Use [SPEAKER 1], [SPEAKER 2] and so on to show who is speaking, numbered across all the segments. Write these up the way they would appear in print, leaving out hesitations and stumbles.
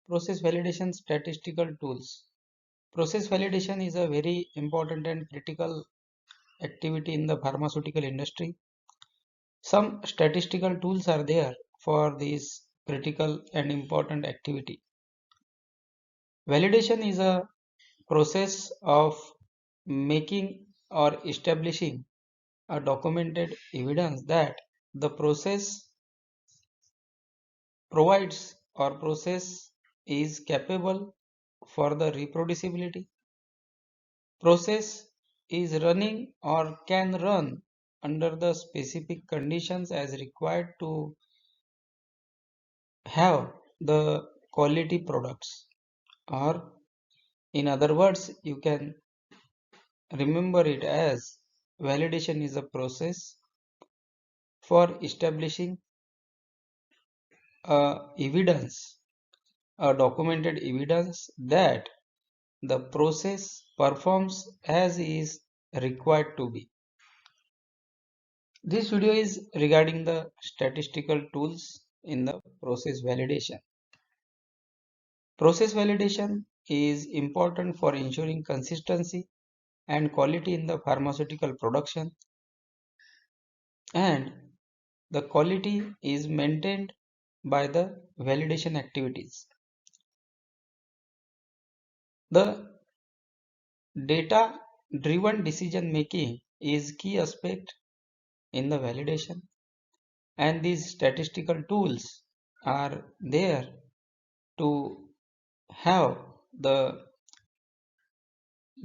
[SPEAKER 1] Process validation statistical tools. Process validation is a very important and critical activity in the pharmaceutical industry. Some statistical tools are there for this critical and important activity. Validation is a process of making or establishing a documented evidence that the process provides or process is capable for the reproducibility. Process is running or can run under the specific conditions as required to have the quality products, or in other words you can remember it as validation is a process for establishing evidence, a documented evidence that the process performs as is required to be. This video is regarding the statistical tools in the process validation. Process validation is important for ensuring consistency and quality in the pharmaceutical production, and the quality is maintained by the validation activities. The data driven decision making is key aspect in the validation, and these statistical tools are there to have the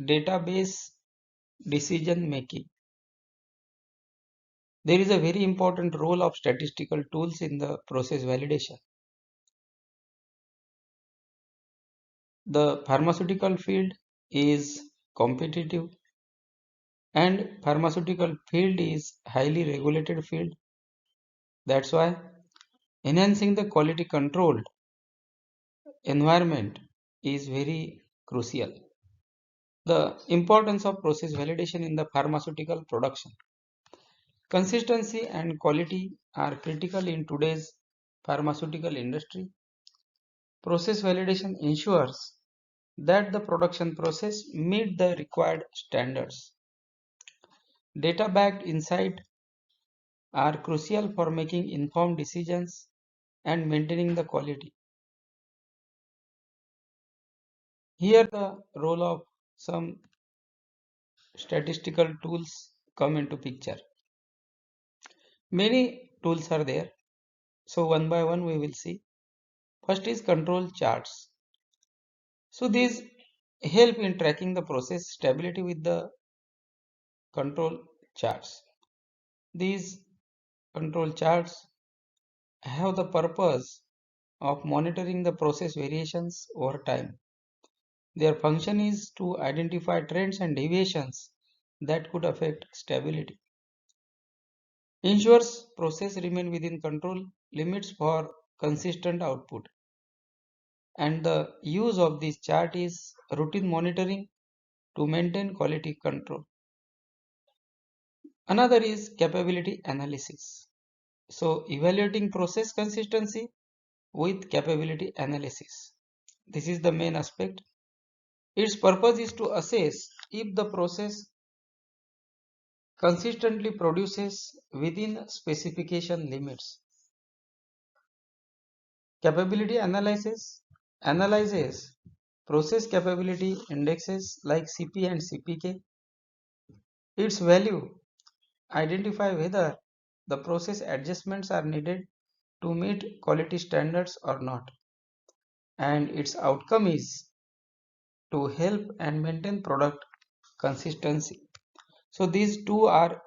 [SPEAKER 1] database decision making. There is a very important role of statistical tools in the process validation. The pharmaceutical field is competitive, and pharmaceutical field is highly regulated field. That's why enhancing the quality controlled environment is very crucial. The importance of process validation in the pharmaceutical production. Consistency and quality are critical in today's pharmaceutical industry. Process validation ensures that the production process meet the required standards. Data-backed insights are crucial for making informed decisions and maintaining the quality. Here the role of some statistical tools come into picture. Many tools are there, so one by one we will see. First is control charts. So these help in tracking the process stability with the control charts. These control charts have the purpose of monitoring the process variations over time. Their function is to identify trends and deviations that could affect stability. Ensures process remain within control limits for consistent output. And the use of this chart is routine monitoring to maintain quality control. Another is capability analysis. So evaluating process consistency with capability analysis. This is the main aspect. Its purpose is to assess if the process consistently produces within specification limits. Capability analysis analyzes process capability indexes like CP and CPK. Its value identify whether the process adjustments are needed to meet quality standards or not, and its outcome is to help and maintain product consistency. So these two are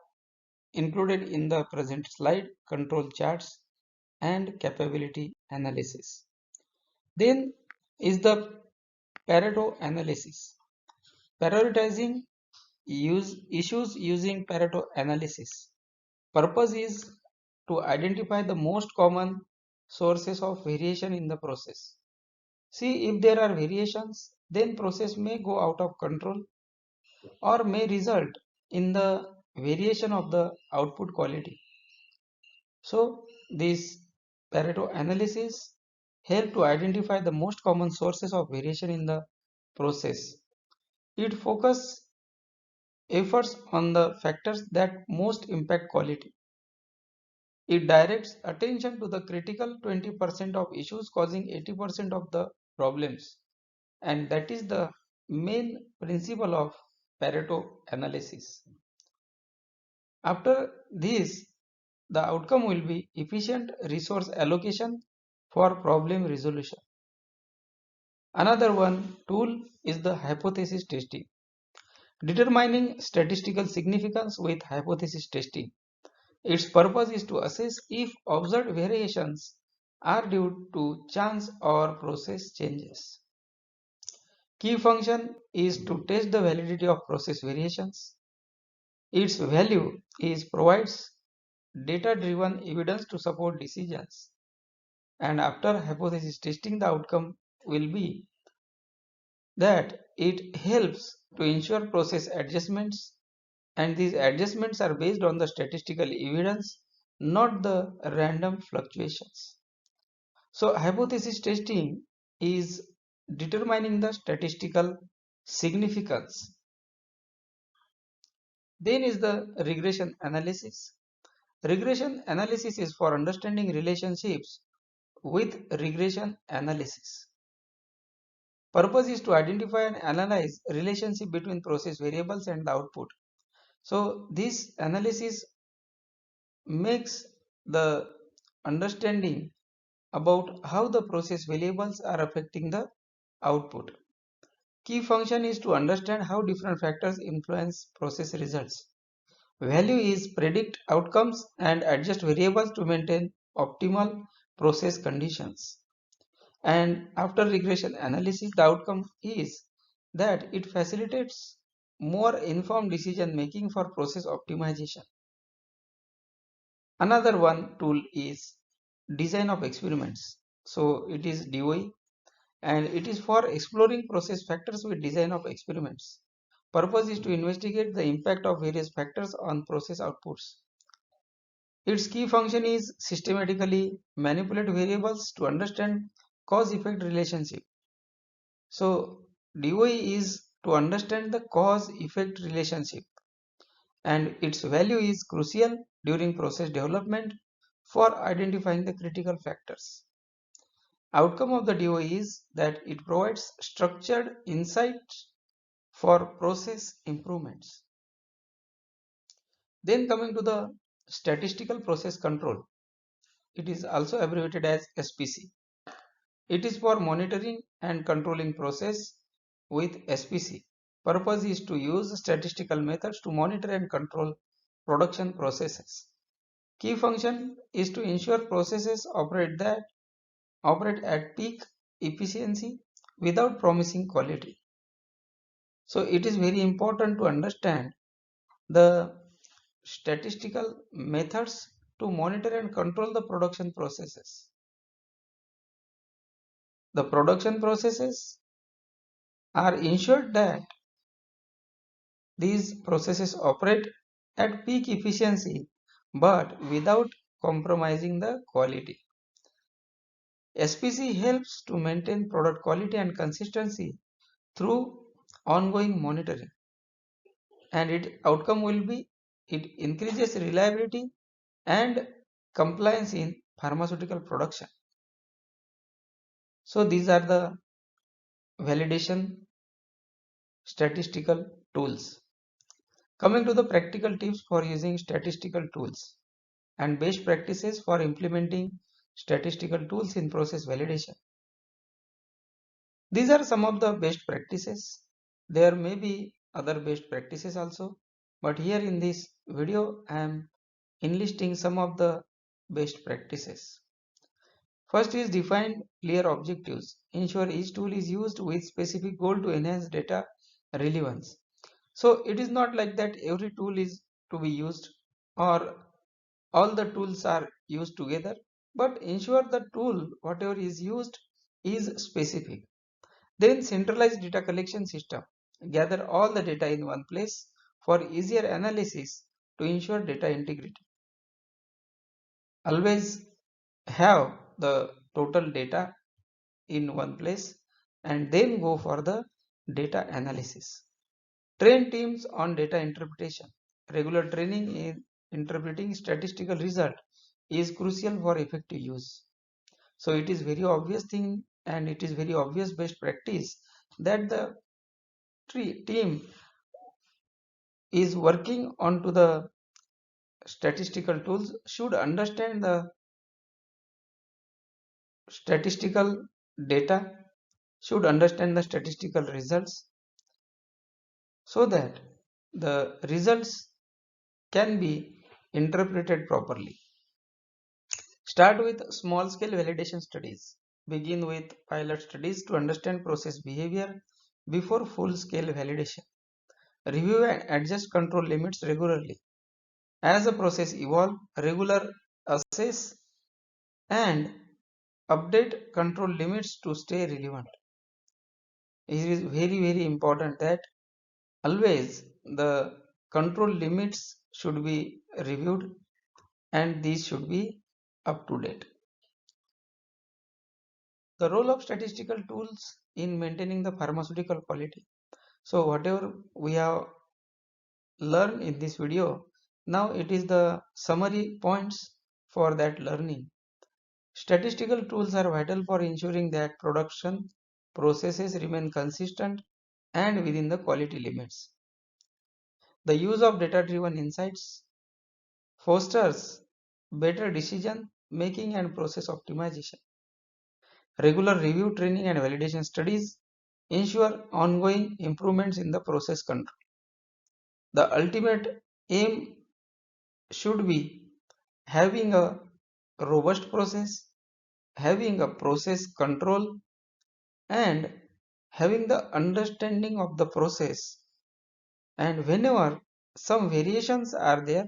[SPEAKER 1] included in the present slide: control charts and capability analysis. Then is the Pareto analysis. Prioritizing issues using Pareto analysis. Purpose is to identify the most common sources of variation in the process. See, if there are variations, then process may go out of control or may result in the variation of the output quality. So this Pareto analysis help to identify the most common sources of variation in the process. It focuses efforts on the factors that most impact quality. It directs attention to the critical 20% of issues causing 80% of the problems. And that is the main principle of Pareto analysis. After this, the outcome will be efficient resource allocation for problem resolution. Another one tool is the hypothesis testing. Determining statistical significance with hypothesis testing. Its purpose is to assess if observed variations are due to chance or process changes. Key function is to test the validity of process variations. Its value is provides data-driven evidence to support decisions. And after hypothesis testing, the outcome will be that it helps to ensure process adjustments, and these adjustments are based on the statistical evidence, not the random fluctuations. So hypothesis testing is determining the statistical significance. Then is the regression analysis. Regression analysis is for understanding relationships with regression analysis. Purpose is to identify and analyze relationship between process variables and the output. So this analysis makes the understanding about how the process variables are affecting the output. Key function is to understand how different factors influence process results. Value is predict outcomes and adjust variables to maintain optimal process conditions. And after regression analysis, the outcome is that it facilitates more informed decision making for process optimization. Another one tool is design of experiments. So it is DOE, and it is for exploring process factors with design of experiments. Purpose is to investigate the impact of various factors on process outputs. Its key function is systematically manipulate variables to understand cause-effect relationship. So DOE is to understand the cause-effect relationship, and its value is crucial during process development for identifying the critical factors. Outcome of the DOE is that it provides structured insights for process improvements. Then coming to the statistical process control, it is also abbreviated as SPC. It is for monitoring and controlling process with SPC. Purpose is to use statistical methods to monitor and control production processes. Key function is to ensure processes operate at peak efficiency without promising quality. So it is very important to understand the statistical methods to monitor and control the production processes. The production processes are ensured that these processes operate at peak efficiency but without compromising the quality. SPC helps to maintain product quality and consistency through ongoing monitoring, and its outcome will be it increases reliability and compliance in pharmaceutical production. So these are the validation statistical tools. Coming to the practical tips for using statistical tools and best practices for implementing statistical tools in process validation. These are some of the best practices. There may be other best practices also, but here in this video I am enlisting some of the best practices. First is define clear objectives. Ensure each tool is used with specific goal to enhance data relevance. So it is not like that every tool is to be used or all the tools are used together, but ensure the tool whatever is used is specific. Then centralize data collection system. Gather all the data in one place for easier analysis to ensure data integrity. Always have the total data in one place and then go for the data analysis. Train teams on data interpretation. Regular training in interpreting statistical result is crucial for effective use. So it is very obvious thing and it is very obvious best practice that the team is working onto the statistical tools should understand the statistical data, should understand the statistical results so that the results can be interpreted properly. Start with small scale validation studies. Begin with pilot studies to understand process behavior before full scale validation. Review and adjust control limits regularly. As the process evolves, regular assess and update control limits to stay relevant. It is very important that always the control limits should be reviewed and these should be up to date. The role of statistical tools in maintaining the pharmaceutical quality. So whatever we have learned in this video, now it is the summary points for that learning. Statistical tools are vital for ensuring that production processes remain consistent and within the quality limits. The use of data-driven insights fosters better decision making and process optimization. Regular review, training and validation studies ensure ongoing improvements in the process control. The ultimate aim should be having a robust process, having a process control and having the understanding of the process, and whenever some variations are there,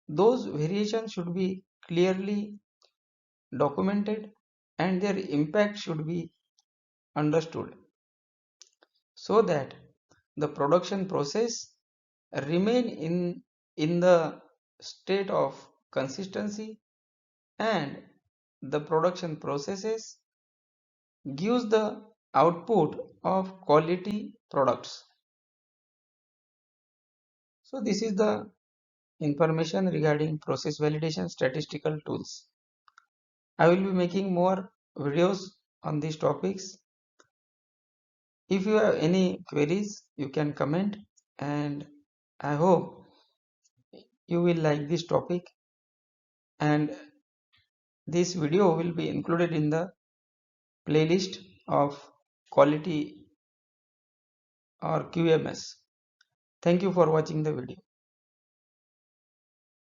[SPEAKER 1] those variations should be clearly documented and their impact should be understood so that the production process remain in the state of consistency and the production processes gives the output of quality products. So this is the information regarding process validation statistical tools. I will be making more videos on these topics. If you have any queries, you can comment, and I hope you will like this topic, and this video will be included in the playlist of quality or QMS. Thank you for watching the video.